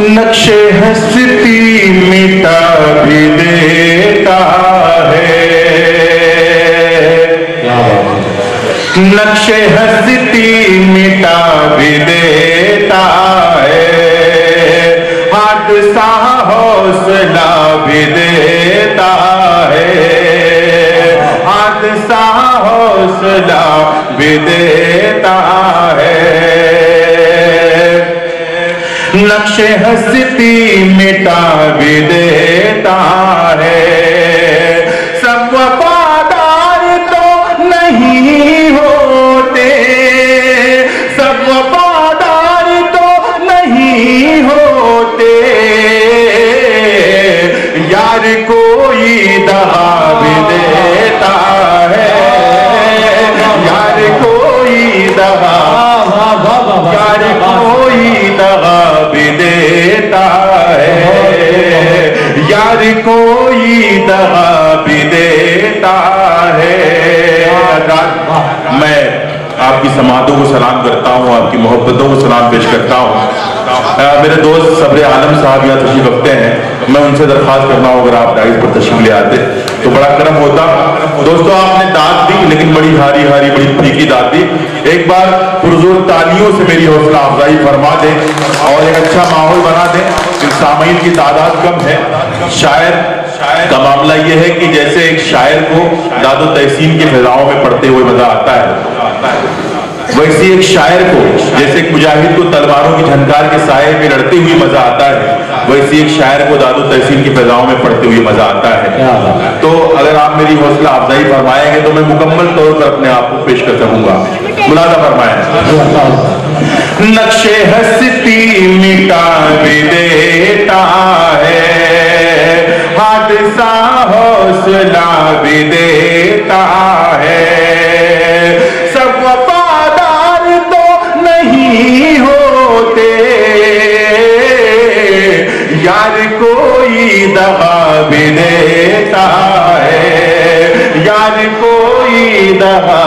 نقشے ہستی مٹا بھی دیتا ہے، نقشے ہستی مٹا بھی دیتا ہے، حادثہ حوصلہ بھی دیتا ہے، حادثہ حوصلہ بھی دیتا ہے، نقش ہستی مٹا بھی دیتا ہے، سب وفادار تو نہیں ہوتے، سب وفادار تو نہیں ہوتے، یار کوئی دغا بھی دیتا ہے، یار کوئی دغا، یار کوئی دغا بھی دیتا ہے، یار کوئی دغا بھی دیتا ہے۔ میں آپ کی سماعتوں کو سلام کرتا ہوں، آپ کی محبتوں کو سلام پیش کرتا ہوں۔ میرے دوست صبر عالم صاحب یہاں تشریف رکھتے ہیں، میں ان سے درخواست کرنا ہوں اگر آپ ڈائز پر تشریف لے آتے تو بڑا کرم ہوتا۔ دوستو آپ نے داد دی لیکن بڑی ہاری ہاری بڑی پھیکی داد دی، ایک بار پرزور تالیوں سے میری حوصلہ افزائی فرما دیں اور ایک اچھا ماحول بنا دیں۔ سامعین کی تعداد کم ہے، شاعر کا معاملہ یہ ہے کہ جیسے ایک شاعر کو داد و تحسین کی فضاؤں میں پڑھتے ہوئے مزہ آتا ہے، ویسی ایک شاعر کو جیسے ایک مجاہد کو تلواروں کی جھنکار کے سائے میں لڑتے ہوئے مزہ آتا ہے، ویسی ایک شاعر کو داد و تحسین کی فضاؤں میں پڑھتے ہوئے مزہ آتا ہے۔ تو اگر آپ میری حوصلہ افزائی فرمائیں گے تو میں مکمل طور پر اپنے آپ کو پیش کر سکوں گا۔ ملاحظہ فرمائیں۔ نقش ہستی مٹا بھی دیتا ہے، حادثہ حوصلہ بھی دیتا ہے، سب وفادار تو نہیں ہوتے، یار کوئی دغا بھی دیتا ہے، یار کوئی دغا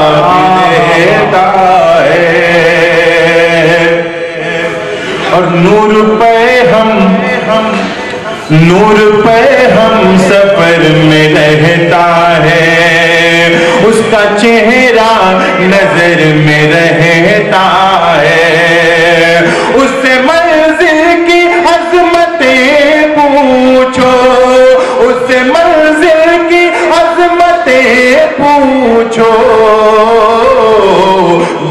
بھی دیتا ہے، اور نور پہ ہم سفر میں رہتا ہے، اس کا چہرہ نظر میں رہتا ہے، اس سے منزل کی عظمتیں پوچھو، اس سے منزل کی عظمتیں پوچھو،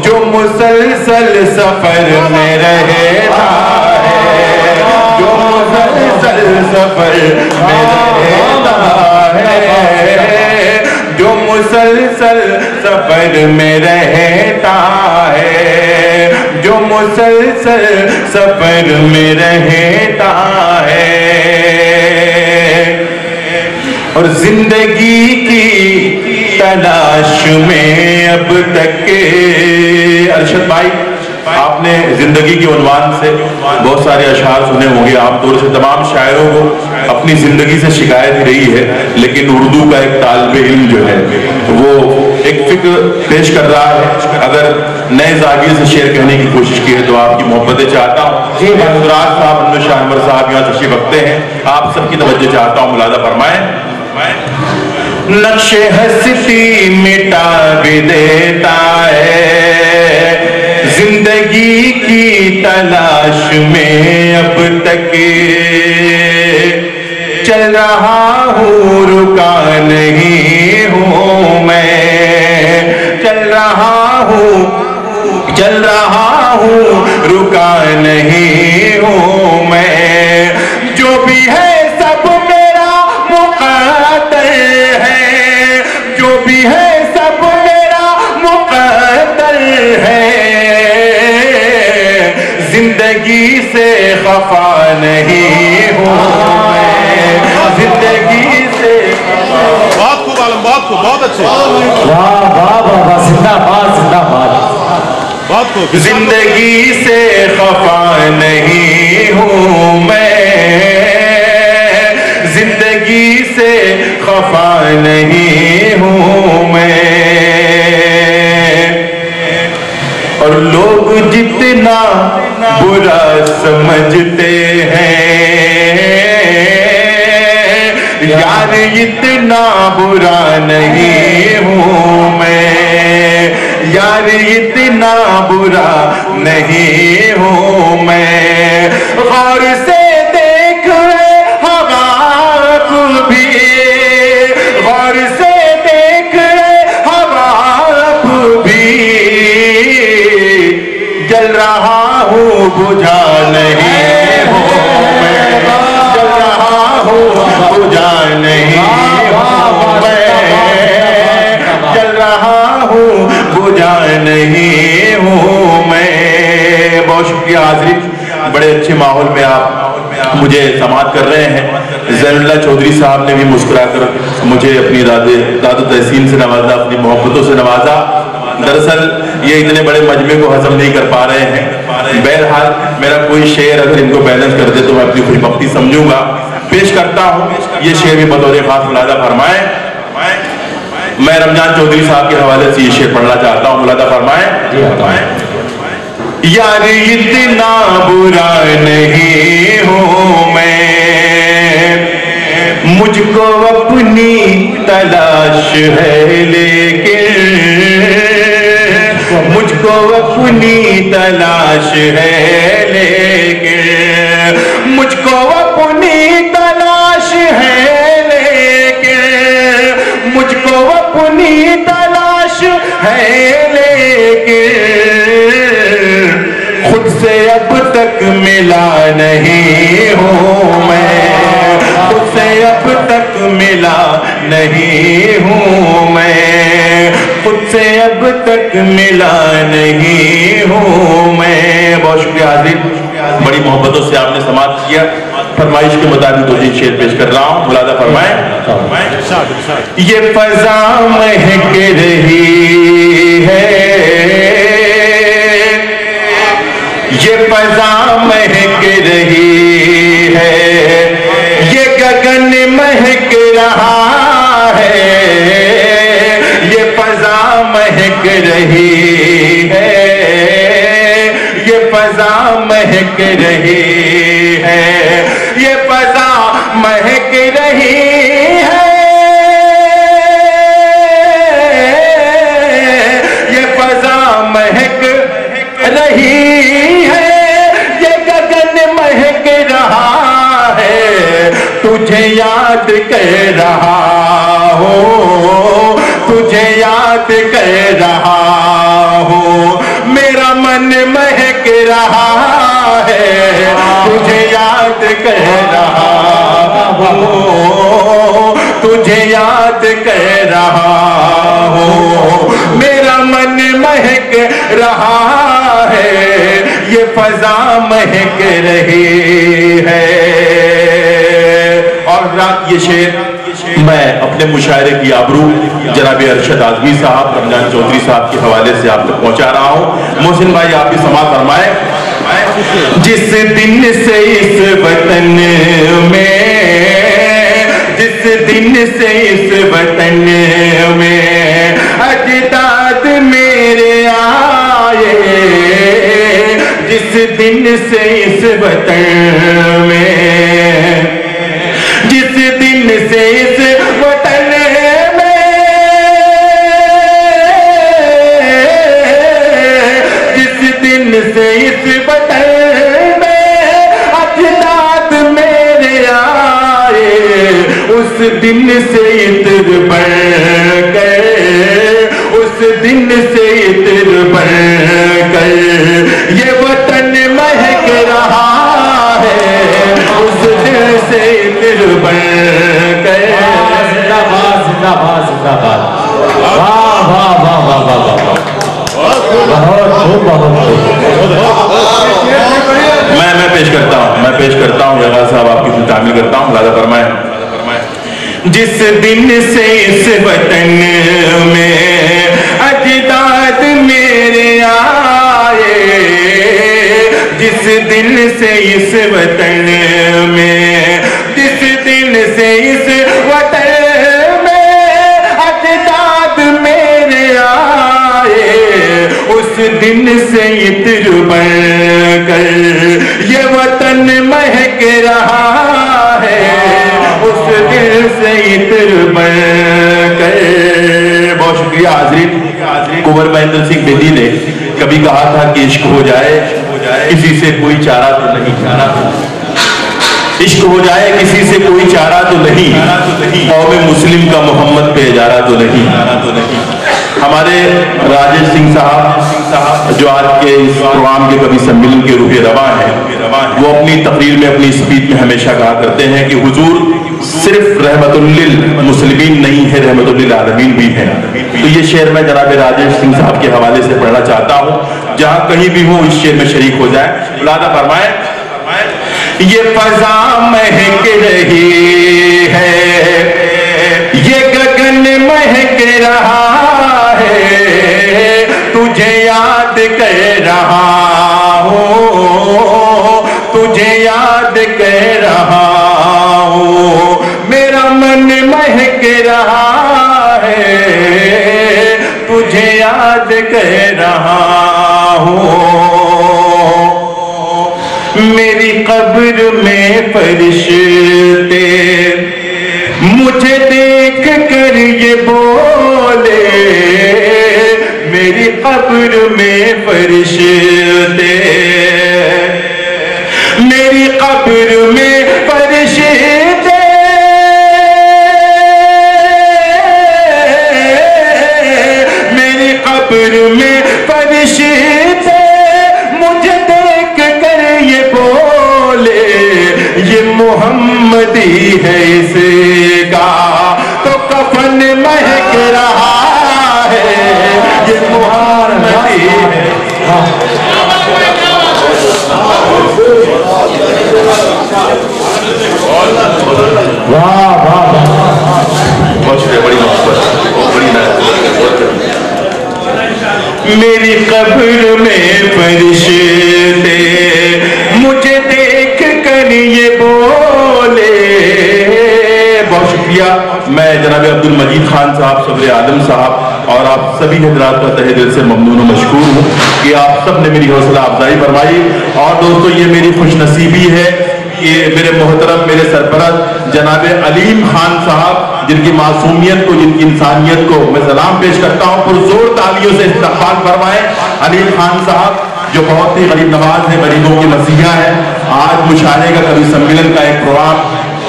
جو مسلسل سفر میں رہتا ہے، جو مسلسل سفر میں رہتا ہے، جو مسلسل سفر میں رہتا ہے، جو مسلسل سفر میں رہتا ہے، اور زندگی کی تلاش میں اب تک ارشد بھائی آپ نے زندگی کے عنوان سے بہت سارے اشعار سنے ہوں گے، عام طور سے تمام شاعروں کو اپنی زندگی سے شکایت رہی ہے، لیکن اردو کا ایک طالب علم جو ہے وہ ایک فکر پیش کر رہا ہے، اگر نئے زاویے سے شعر کہنے کی کوشش کی ہے تو آپ کی محبتیں چاہتا ہوں۔ حضرات صاحب انور شاہ انور صاحب یہاں تشریف رکھتے ہیں، آپ سب کی توجہ چاہتا ہوں، ملاحظہ فرمائیں۔ نقش ہستی مٹا بھی دیتا ہے، زندگی کی تلاش میں اب تک چل رہا ہوں، رکا نہیں ہوں میں، چل رہا ہوں رکا نہیں ہوں میں، جو بھی ہے سب میرا مقدر ہے، جو بھی ہے سب میرا مقدر ہے، زندگی سے خفا نہیں ہوں میں، زندگی سے بہت خوب عالم، بہت خوب، بہت اچھے۔ زندگی سے خفا نہیں ہوں میں، زندگی سے خفا نہیں ہوں میں، اور لوگ جتنا برا سمجھتے ہیں یار اتنا برا نہیں ہوں میں، یار اتنا برا نہیں ہوں میں، غور سے دیکھ ہوا بھی، غور سے دیکھ ہوا بھی، جل رہا ہوں بجھا نہیں ہوں میں، جل رہا ہوں بجھا نہیں ہوں میں، جل رہا ہوں بجھا نہیں ہوں میں۔ بہت شکریہ حاضرین، بڑے اچھے ماحول میں آپ مجھے سماعت کر رہے ہیں۔ زین اللہ چودھری صاحب نے بھی مسکرا کر مجھے اپنی داد و تحسین سے نوازا، اپنی محبتوں سے نوازا۔ دراصل یہ اتنے بڑے مجمع کو ہضم نہیں کر پا رہے ہیں، بہرحال میرا کوئی شعر اگر ان کو بیلنس کر دے تو میں اپنی خوش بختی سمجھوں گا۔ پیش کرتا ہوں یہ شعر بھی بطور خاص ملاحظہ فرمائیں۔ میں رمضان چودھری صاحب کے حوالے سے یہ شعر پڑھنا چاہتا ہوں، ملاحظہ فرمائیں۔ یار اتنا برا نہیں ہوں میں، مجھ کو اپنی تلاش ہے لیکن، مجھ کو اپنی تلاش ہے لیکن، مجھ کو اپنی تلاش ہے لیکن، مجھ کو اپنی تلاش ہے لیکن، خود سے اب تک ملا نہیں ہوں میں، خود سے اب تک ملا نہیں ہوں میں، خود سے اب تک ملا نہیں ہوں میں۔ بہت شکریہ حاضرین، بڑی محبتوں سے آپ نے سماعت کیا۔ فرمائش کے مطابق دو تین شعر پیش کر رہا ہوں، ملاحظہ فرمائیں۔ یہ فضا مہک رہی ہے، یہ فضا مہک رہی ہے، یہ گگن مہک رہا ہے، یہ فضا مہک رہی ہے، یہ فضا مہک رہی ہے، یہ فضا مہک رہی ہے، یہ فضا مہک رہی ہے، یہ گگن مہک رہا ہے، تجھے یاد کر رہا ہوں، تجھے یاد کر رہا ہوں، میرا من مہک رہا ہے، تجھے یاد کر رہا ہوں، تجھے یاد کر رہا ہوں، میرا من مہک رہا ہے، یہ فضا مہک رہی ہے۔ اور رات یہ شعر میں اپنے مشاعرے کی آبرو جناب ارشد اعظمی صاحب رمضان چودھری صاحب کے حوالے سے آپ تک پہنچا رہا ہوں۔ محسن بھائی آپ بھی سماعت فرمائیں۔ جس دن سے اس وطن میں، جس دن سے اس وطن میں اجداد میرے آئے، جس دن سے اس وطن میں، جس دن سے اس وطن میں، جس دن سے اس وطن میں اجداد میرے آئے، اس دن سے عطر بڑھ گئے، اس دن سے عطر بڑھ گئے، یہ وطن مہک رہا ہے، اس دن سے عطر بڑھ گئے۔ زندہ باد زندہ باد زندہ باد، واہ واہ واہ واہ واہ واہ، میں پیش کرتا ہوں یغا صاحب آپ کی تعمیل کرتا ہوں، ملاحظہ فرمائیں۔ جس دن سے اس وطن میں اجداد میرے آئے، دن سے اس وطن میں، جس دن سے اس وطن میں اجداد میرے آئے، اس دن سے عطر بن کر یہ وطن مہک رہا ہے، اس دن سے عطر بن کر۔ بہت شکریہ حاضرین۔ کنور مہندر سنگھ بیدی نے کبھی کہا تھا کہ عشق ہو جائے کسی سے کوئی چارہ تو نہیں، عشق ہو جائے کسی سے کوئی چارہ تو نہیں، قوم مسلم کا محمد پہ اجارہ تو نہیں۔ ہمارے راجیش سنگھ صاحب جو آج کے اس پروگرام کے کبھی سمیلن کے روح رواں ہیں، وہ اپنی تقریر میں اپنی اسپیچ میں ہمیشہ کہا کرتے ہیں کہ حضور صرف رحمت للمسلمین نہیں ہے، رحمت للعالمین بھی ہے۔ تو یہ شعر میں جناب راجیش سنگھ صاحب کے حوالے سے پڑھنا چاہتا ہوں، جہاں کہیں بھی ہوں اس شعر میں شریک ہو جائے۔ ملاحظہ فرمائیں، یہ فضا مہک رہی ہے، یہ گگن مہک رہا ہے، تجھے یاد کر رہا ہوں، تجھے یاد کر رہا ہوں، میرا من مہک رہا ہے، تجھے یاد کر رہا ہوں۔ میری قبر میں فرشتے مجھے دیکھ کر یہ بولے، میری قبر میں فرشتے، میری قبر میں فرشتے، میری قبر میں فرشتے مجھے دیکھ کر یہ بولے، یہ محمدی ہے اس کا تو کفن مہک رہا ہے، یہ محمدی ہے۔ میری قبر میں فرشتے مجھے دیکھ کر یہ بولے۔ بہت شکریہ، میں جناب عبد المجید خان صاحب، صبر عالم صاحب اور آپ سبھی حضرات کا تہہ دل سے ممنون و مشکور ہوں کہ آپ سب نے میری حوصلہ افزائی فرمائی۔ اور دوستو یہ میری خوش نصیبی ہے کہ میرے محترم، میرے سرپرست جناب علیم خان صاحب، جن کی معصومیت کو، جن کی انسانیت کو میں سلام پیش کرتا ہوں، پرزور تالیوں سے استقبال فرمائیں۔ علیم خان صاحب جو بہت ہی غریب نواز ہیں، غریبوں کے مسیحا ہیں، آج مشاعرے کا کبھی سمیلن کا ایک پروگرام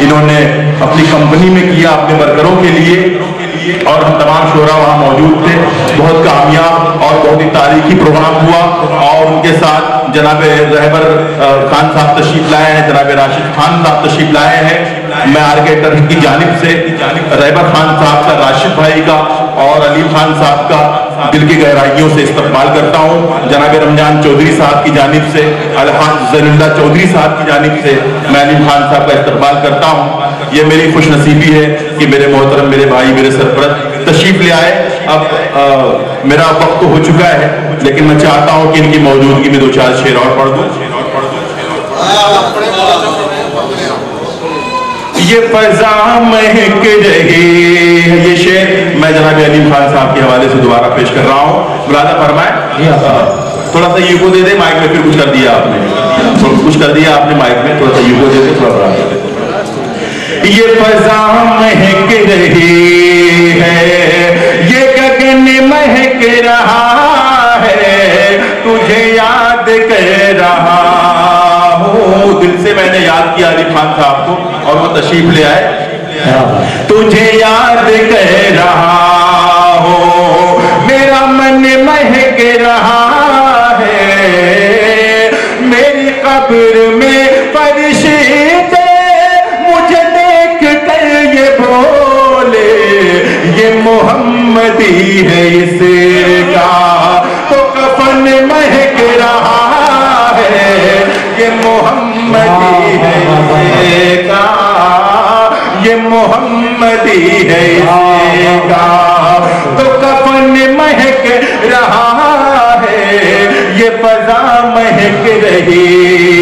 انہوں نے اپنی کمپنی میں کیا اپنے ورکروں کے لیے، اور ہم تمام شعراء وہاں موجود تھے۔ بہت کامیاب اور بہت ہی تاریخی پروگرام ہوا، اور ان کے ساتھ جناب رہبر خان صاحب تشریف لائے ہیں، جناب راشد خان صاحب تشریف لائے ہیں۔ میں آرکیٹر کی جانب سے رہبر خان صاحب کا، راشد بھائی کا اور علیم خان صاحب کا دل کی گہرائیوں سے استقبال کرتا ہوں۔ جناب رمضان چودھری صاحب کی جانب سے، الحاج زین اللہ چودھری صاحب کی جانب سے میں علیم خان صاحب کا استقبال کرتا ہوں۔ یہ میری خوش نصیبی ہے کہ میرے محترم، میرے بھائی، میرے سرپرست تشریف لے آئے۔ اب میرا وقت تو ہو چکا ہے، لیکن میں چاہتا ہوں کہ ان کی موجودگی میں دو چار شعر اور پڑھ دوں۔ یہ فضا مہک رہی ہے، یہ شعر میں جناب علیم خان صاحب کے حوالے سے دوبارہ پیش کر رہا ہوں۔ ملاحظہ فرمائیں، تھوڑا سا یوگو دے دیں مائک میں، پھر کچھ کر دیا آپ نے، کچھ کر دیا آپ نے مائک میں، تھوڑا سا یوگو دے دیں، تھوڑا بڑھا دیں۔ یہ فضا مہک رہی ہے، یہ گگن مہک رہا ہے، تجھے یاد کر رہا ہوں۔ دل سے میں نے یاد کیا علیم خان صاحب کو اور وہ تشریف لے آئے۔ تجھے یاد کر رہا ہوں، میرا من مہک رہا ہے، میری قبر میں فرشتے مجھے دیکھ کر یہ بولے، یہ محمدی ہے اس کا تو کفن مہک رہا ہے، یہ محمدی ہے اس کا، یہ محمدی ہے اس کا تو کفن مہک رہا ہے، یہ فضا مہک رہی